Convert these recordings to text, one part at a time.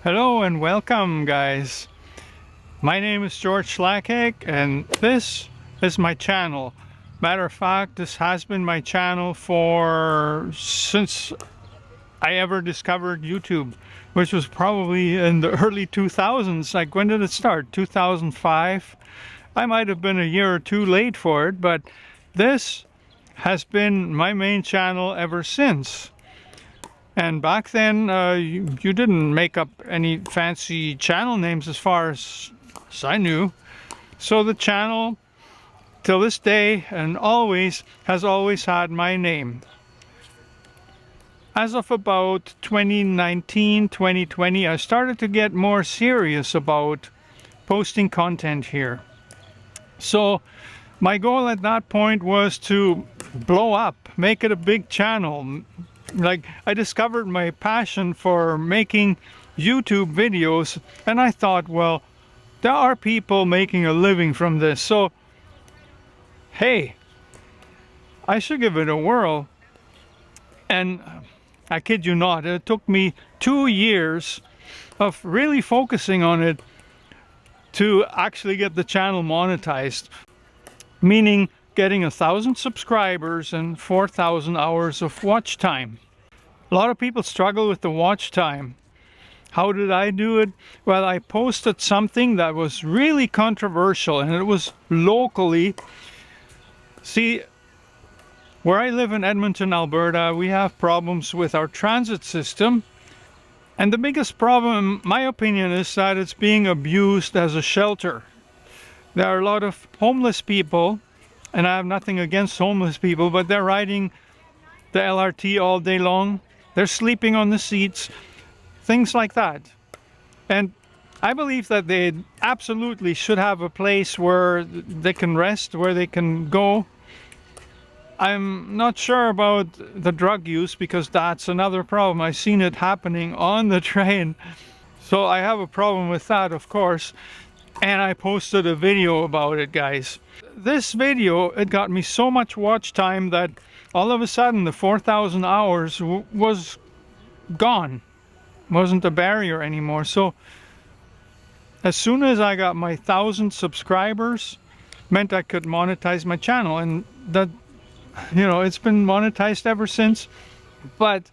Hello and welcome, guys. My name is George Schlacek and this is my channel. Matter of fact, this has been my channel since I ever discovered YouTube, which was probably in the early 2000s. Like, when did it start? 2005? I might have been a year or two late for it, but this has been my main channel ever since. And back then, you didn't make up any fancy channel names as far as I knew. So the channel, till this day and always, has always had my name. As of about 2019, 2020, I started to get more serious about posting content here. So my goal at that point was to blow up, make it a big channel. Like, I discovered my passion for making YouTube videos, and I thought, well, there are people making a living from this, so hey, I should give it a whirl. And I kid you not, it took me 2 years of really focusing on it to actually get the channel monetized, meaning getting 1,000 subscribers and 4,000 hours of watch time. A lot of people struggle with the watch time. How did I do it? Well, I posted something that was really controversial, and it was locally. See, where I live in Edmonton, Alberta, we have problems with our transit system. And the biggest problem, in my opinion, is that it's being abused as a shelter. There are a lot of homeless people, and I have nothing against homeless people, but they're riding the LRT all day long. They're sleeping on the seats, things like that. And I believe that they absolutely should have a place where they can rest, where they can go. I'm not sure about the drug use, because that's another problem. I've seen it happening on the train. So I have a problem with that, of course. And I posted a video about it, guys. This video, it got me so much watch time that all of a sudden the 4,000 hours was gone. Wasn't a barrier anymore. So as soon as I got my 1,000 subscribers, meant I could monetize my channel, and that, you know, it's been monetized ever since. But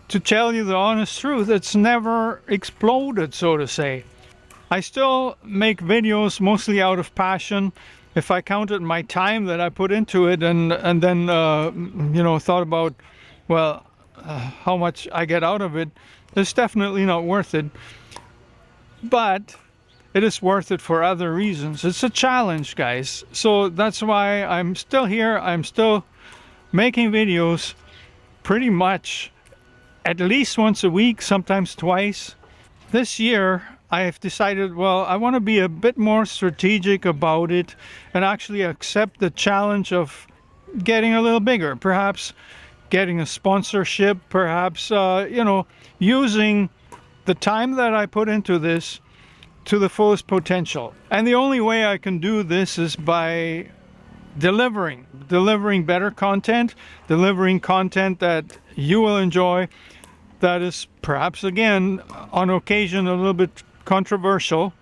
to tell you the honest truth, it's never exploded, so to say. I still make videos mostly out of passion. If I counted my time that I put into it and then you know, thought about, well, how much I get out of it, it's definitely not worth it. But it is worth it for other reasons. It's a challenge, guys. So that's why I'm still here. I'm still making videos pretty much at least once a week, sometimes twice. This year, I have decided, well, I want to be a bit more strategic about it and actually accept the challenge of getting a little bigger, perhaps getting a sponsorship, perhaps, you know, using the time that I put into this to the fullest potential. And the only way I can do this is by delivering better content, delivering content that you will enjoy, that is perhaps, again, on occasion a little bit controversial,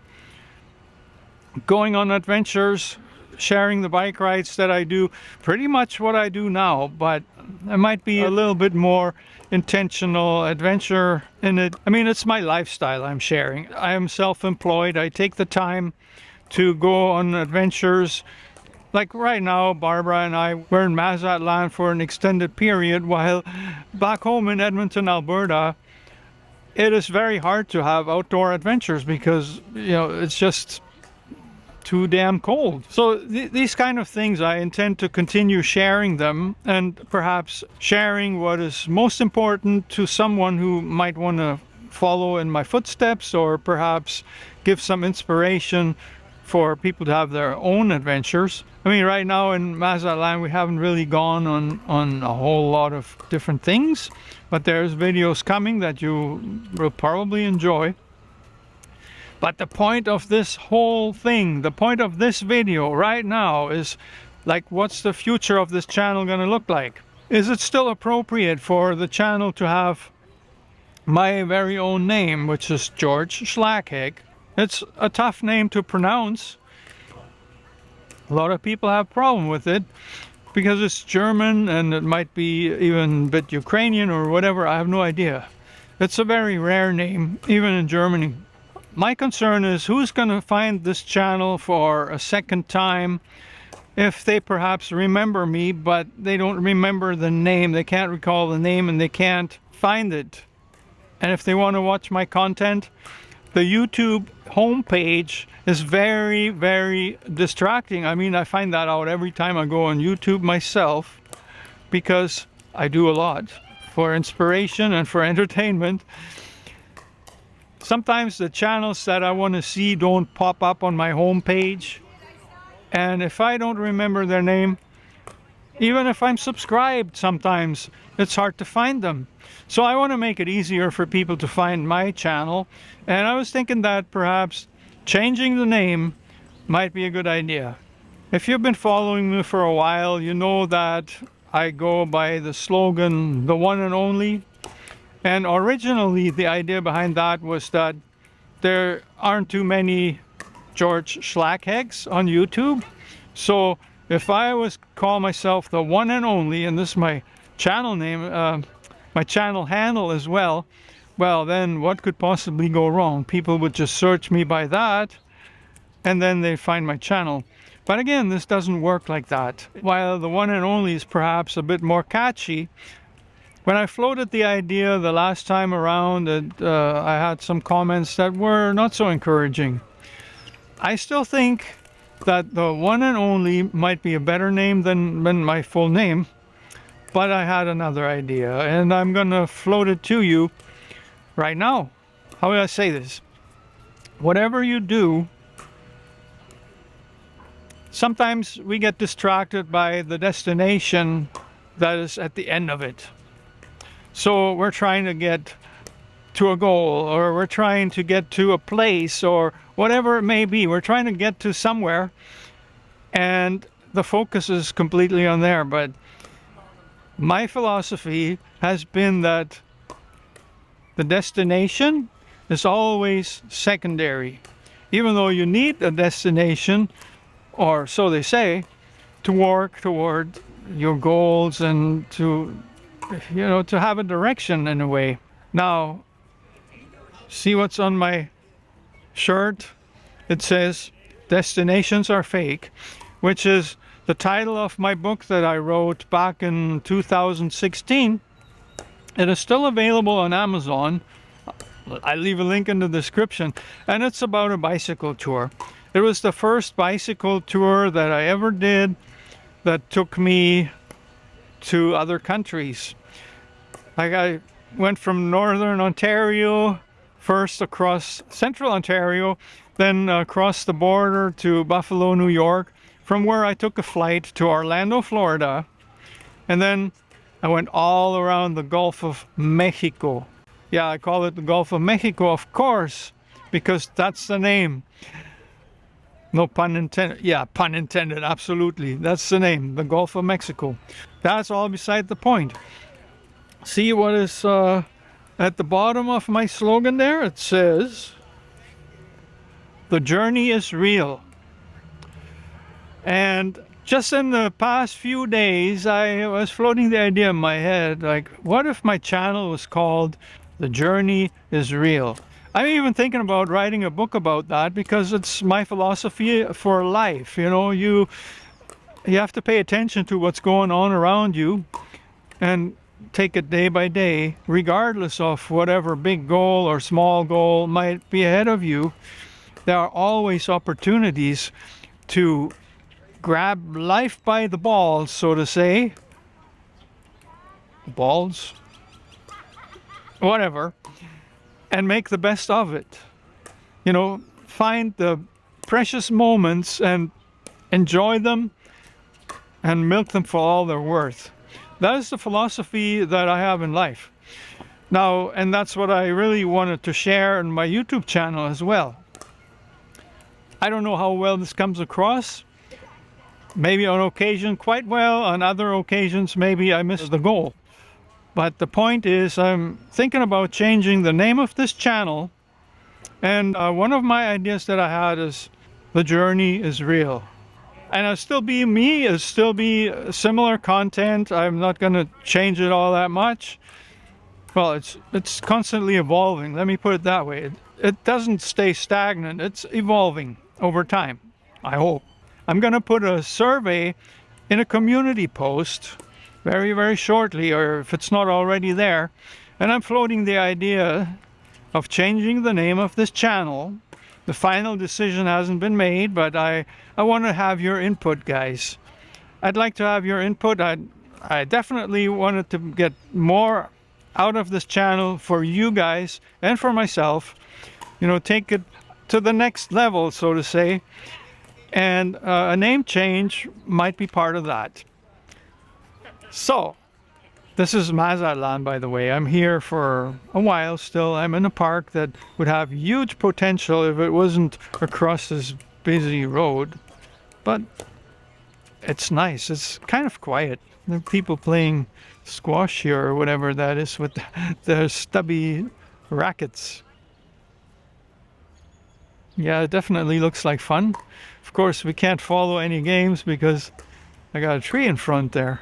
going on adventures, sharing the bike rides that I do, pretty much what I do now, but it might be a little bit more intentional adventure in it. I mean, it's my lifestyle I'm sharing. I am self-employed. I take the time to go on adventures. Like right now, Barbara and I were in Mazatlan for an extended period, while back home in Edmonton, Alberta, it is very hard to have outdoor adventures because, you know, it's just too damn cold. So these kind of things, I intend to continue sharing them, and perhaps sharing what is most important to someone who might want to follow in my footsteps, or perhaps give some inspiration for people to have their own adventures. I mean, right now in Mazatlan, we haven't really gone on a whole lot of different things, but there's videos coming that you will probably enjoy. But the point of this whole thing, the point of this video right now is, like, what's the future of this channel going to look like? Is it still appropriate for the channel to have my very own name, which is George Schlackheg. It's a tough name to pronounce. A lot of people have a problem with it because it's German and it might be even a bit Ukrainian or whatever. I have no idea. It's a very rare name, even in Germany. My concern is who's going to find this channel for a second time if they perhaps remember me, but they don't remember the name. They can't recall the name and they can't find it. And if they want to watch my content, the YouTube homepage is very, very distracting. I mean, I find that out every time I go on YouTube myself because I do a lot for inspiration and for entertainment. Sometimes the channels that I want to see don't pop up on my homepage. And if I don't remember their name, even if I'm subscribed, sometimes it's hard to find them. So I want to make it easier for people to find my channel. And I was thinking that perhaps changing the name might be a good idea. If you've been following me for a while, you know that I go by the slogan, the one and only. And originally the idea behind that was that there aren't too many George Schlackhegs on YouTube. So if I was call myself the one and only, and this is my channel name, my channel handle as well, well then what could possibly go wrong? People would just search me by that and then they find my channel. But again, this doesn't work like that. While the one and only is perhaps a bit more catchy, when I floated the idea the last time around, I had some comments that were not so encouraging. I still think that the one and only might be a better name than my full name, but I had another idea and I'm gonna float it to you right now. How will I say this? Whatever you do, sometimes we get distracted by the destination that is at the end of it. So we're trying to get to a goal, or we're trying to get to a place, or whatever it may be. We're trying to get to somewhere and the focus is completely on there. But my philosophy has been that the destination is always secondary. Even though you need a destination, or so they say, to work toward your goals and to, you know, to have a direction in a way. Now, see what's on my shirt? It says, "Destinations are fake," which is the title of my book that I wrote back in 2016. It is still available on Amazon. I leave a link in the description. And it's about a bicycle tour. It was the first bicycle tour that I ever did that took me to other countries. Like I went from Northern Ontario, first across Central Ontario, then across the border to Buffalo, New York, from where I took a flight to Orlando, Florida, and then I went all around the Gulf of Mexico. Yeah, I call it the Gulf of Mexico, of course, because that's the name. No pun intended. Yeah, pun intended, absolutely. That's the name, the Gulf of Mexico. That's all beside the point. See what is at the bottom of my slogan there? It says, "The journey is real." And just in the past few days, I was floating the idea in my head, like, what if my channel was called "The Journey is Real"? I'm even thinking about writing a book about that because it's my philosophy for life. You know, you have to pay attention to what's going on around you and take it day by day, regardless of whatever big goal or small goal might be ahead of you. There are always opportunities to grab life by the balls, so to say. Balls? Whatever. And make the best of it. You know, find the precious moments and enjoy them and milk them for all they're worth. That is the philosophy that I have in life. Now, and that's what I really wanted to share in my YouTube channel as well. I don't know how well this comes across. Maybe on occasion quite well, on other occasions maybe I miss the goal. But the point is, I'm thinking about changing the name of this channel. And one of my ideas that I had is the journey is real. And it'll still be me, it'll still be similar content. I'm not going to change it all that much. Well, it's constantly evolving. Let me put it that way. It doesn't stay stagnant. It's evolving over time, I hope. I'm going to put a survey in a community post very, very shortly, or if it's not already there. And I'm floating the idea of changing the name of this channel. The final decision hasn't been made, but I want to have your input, guys. I'd like to have your input. I definitely wanted to get more out of this channel for you guys and for myself. You know, take it to the next level, so to say. And a name change might be part of that. So, this is Mazatlan, by the way. I'm here for a while still. I'm in a park that would have huge potential if it wasn't across this busy road. But it's nice. It's kind of quiet. There are people playing squash here or whatever that is with their stubby rackets. Yeah, it definitely looks like fun. Of course, we can't follow any games because I got a tree in front there.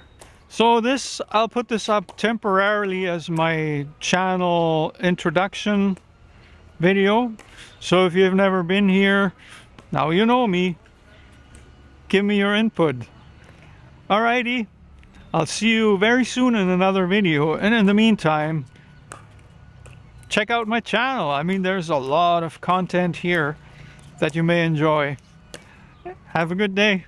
So I'll put this up temporarily as my channel introduction video. So if you've never been here, now you know me. Give me your input. Alrighty, I'll see you very soon in another video. And in the meantime, check out my channel. I mean, there's a lot of content here that you may enjoy. Have a good day.